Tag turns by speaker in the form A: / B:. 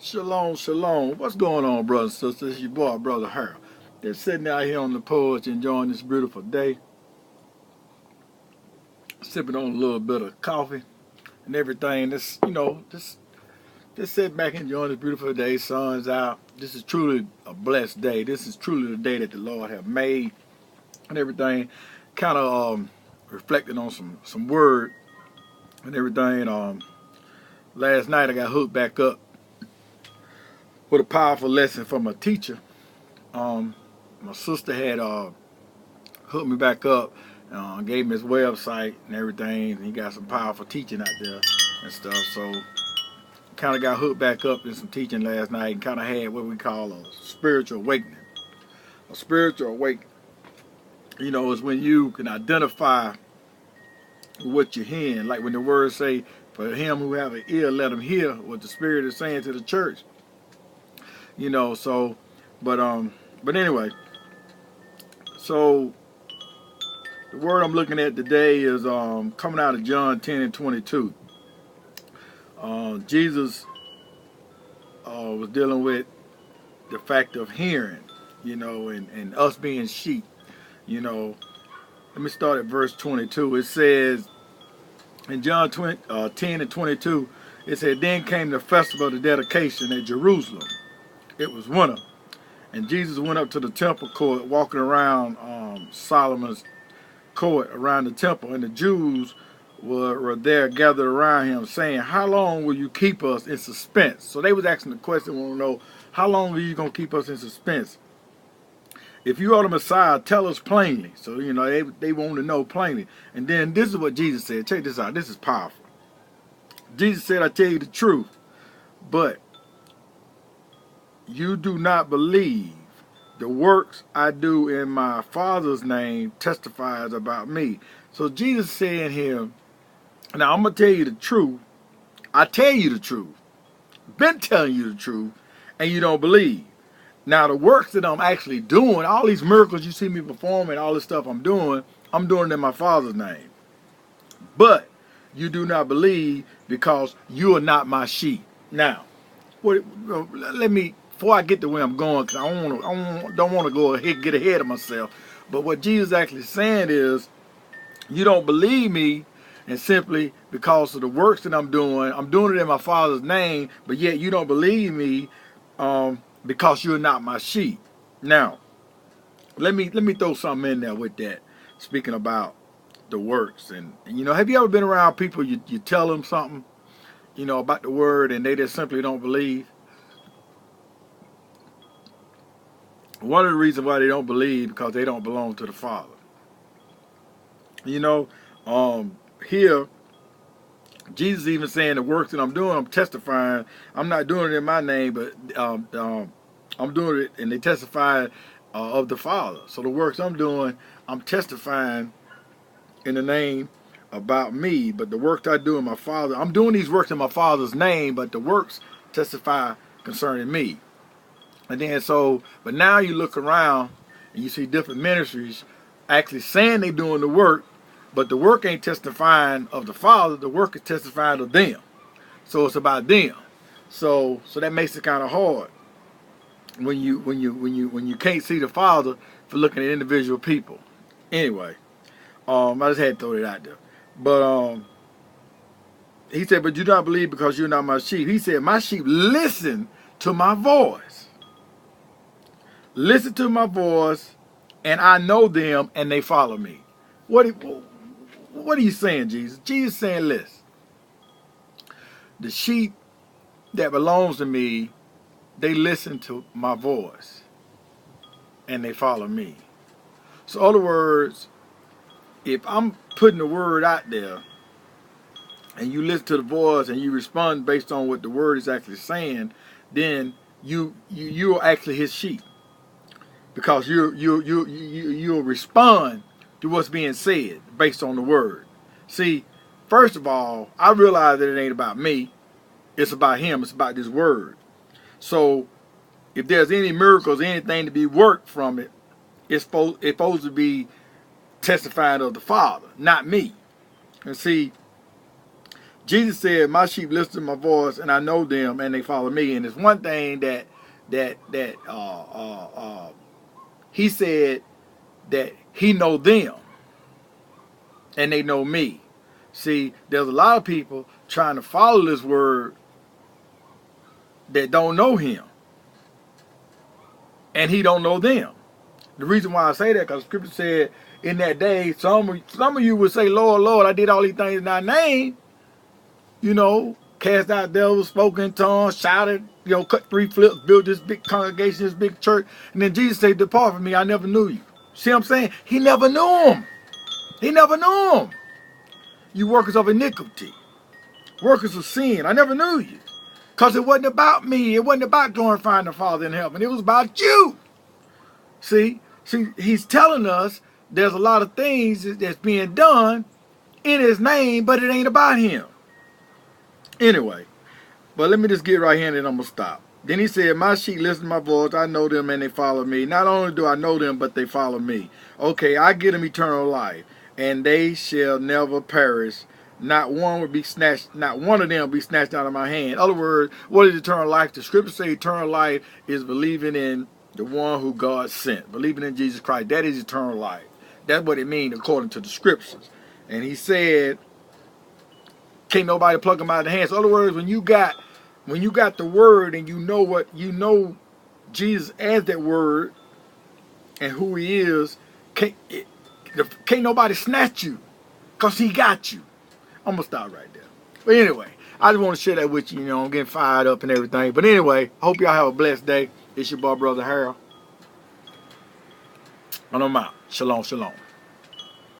A: Shalom, shalom. What's going on, brothers and sisters? It's your boy, Brother Harold. Just sitting out here on the porch enjoying this beautiful day, sipping on a little bit of coffee and everything. Just sit back enjoying this beautiful day. Sun's out. This is truly a blessed day. This is truly the day that the Lord have made and everything. Kind of reflecting on some word and everything. Last night I got hooked back up with a powerful lesson from a teacher. My sister had hooked me back up, gave me his website and everything. He got some powerful teaching out there and stuff. So kind of got hooked back up in some teaching last night and kind of had what we call a spiritual awakening. A spiritual awakening, is when you can identify what you're hearing. Like when the words say, for him who have an ear, let him hear what the Spirit is saying to the church. So, but anyway, so the word I'm looking at today is coming out of John 10 and 22. Jesus was dealing with the fact of hearing, and us being sheep. Let me start at verse 22. It says in John 10 and 22, it said, then came the festival of the dedication at Jerusalem. It was winter. And Jesus went up to the temple court, walking around Solomon's court around the temple, and the Jews were there gathered around him, saying, how long will you keep us in suspense? So they was asking the question, want to know, how long are you going to keep us in suspense? If you are the Messiah, tell us plainly. So, they want to know plainly. And then this is what Jesus said. Check this out. This is powerful. Jesus said, I tell you the truth, but you do not believe. The works I do in my Father's name testifies about me. So Jesus saying here, now I'm going to tell you the truth. I tell you the truth. Been telling you the truth, and you don't believe. Now the works that I'm actually doing, all these miracles you see me performing, all this stuff I'm doing it in my Father's name. But you do not believe because you are not my sheep. Now, before I get to where I'm going, because I don't want to go ahead, get ahead of myself. But what Jesus actually saying is, you don't believe me, and simply because of the works that I'm doing it in my Father's name, but yet you don't believe me because you're not my sheep. Now, let me throw something in there with that, speaking about the works. And have you ever been around people, you tell them something, about the word, and they just simply don't believe? One of the reasons why they don't believe because they don't belong to the Father. Here, Jesus even saying the works that I'm doing, I'm testifying. I'm not doing it in my name, but I'm doing it, and they testify of the Father. So the works I'm doing, I'm testifying in the name about me. But the works I do in my Father, I'm doing these works in my Father's name, but the works testify concerning me. And then but now you look around and you see different ministries actually saying they're doing the work, but the work ain't testifying of the Father, the work is testifying of them. So it's about them. So that makes it kind of hard when you can't see the Father for looking at individual people. Anyway, I just had to throw it out there. But he said, but you don't believe because you're not my sheep. He said, my sheep listen to my voice. Listen to my voice, and I know them, and they follow me. What are you saying, Jesus? Jesus saying, listen, the sheep that belongs to me, they listen to my voice, and they follow me. So, in other words, if I'm putting the word out there, and you listen to the voice, and you respond based on what the word is actually saying, then you're actually his sheep. Because you'll respond to what's being said based on the word. See, first of all, I realize that it ain't about me. It's about him. It's about this word. So if there's any miracles, anything to be worked from it, it's supposed to be testifying of the Father, not me. And see, Jesus said, my sheep listen to my voice, and I know them, and they follow me. And it's one thing that he said that he know them, and they know me. See, there's a lot of people trying to follow this word that don't know him, and he don't know them. The reason why I say that, because Scripture said, in that day, some of you would say, Lord, Lord, I did all these things in thy name. You know, cast out devils, spoke in tongues, shouted, you know, cut 3 flips, built this big congregation, this big church. And then Jesus said, depart from me, I never knew you. See what I'm saying? He never knew him. He never knew him. You workers of iniquity, workers of sin, I never knew you. Because it wasn't about me. It wasn't about glorifying the Father in heaven. It was about you. See, he's telling us there's a lot of things that's being done in his name, but it ain't about him. Anyway, but let me just get right here and then I'm going to stop. Then he said, my sheep listen to my voice. I know them and they follow me. Not only do I know them, but they follow me. Okay, I give them eternal life, and they shall never perish. Not one would be snatched, not one of them will be snatched out of my hand. In other words, what is eternal life? The scripture says eternal life is believing in the one who God sent, believing in Jesus Christ. That is eternal life. That's what it means according to the scriptures. And he said, can't nobody pluck them out of the hand. So in other words, when you got the word and you know Jesus as that word and who he is, can't nobody snatch you, because he got you. I'm going to stop right there. But anyway, I just want to share that with you. You know, I'm getting fired up and everything. But anyway, I hope y'all have a blessed day. It's your boy, Brother Harold. And I'm out. Shalom, shalom.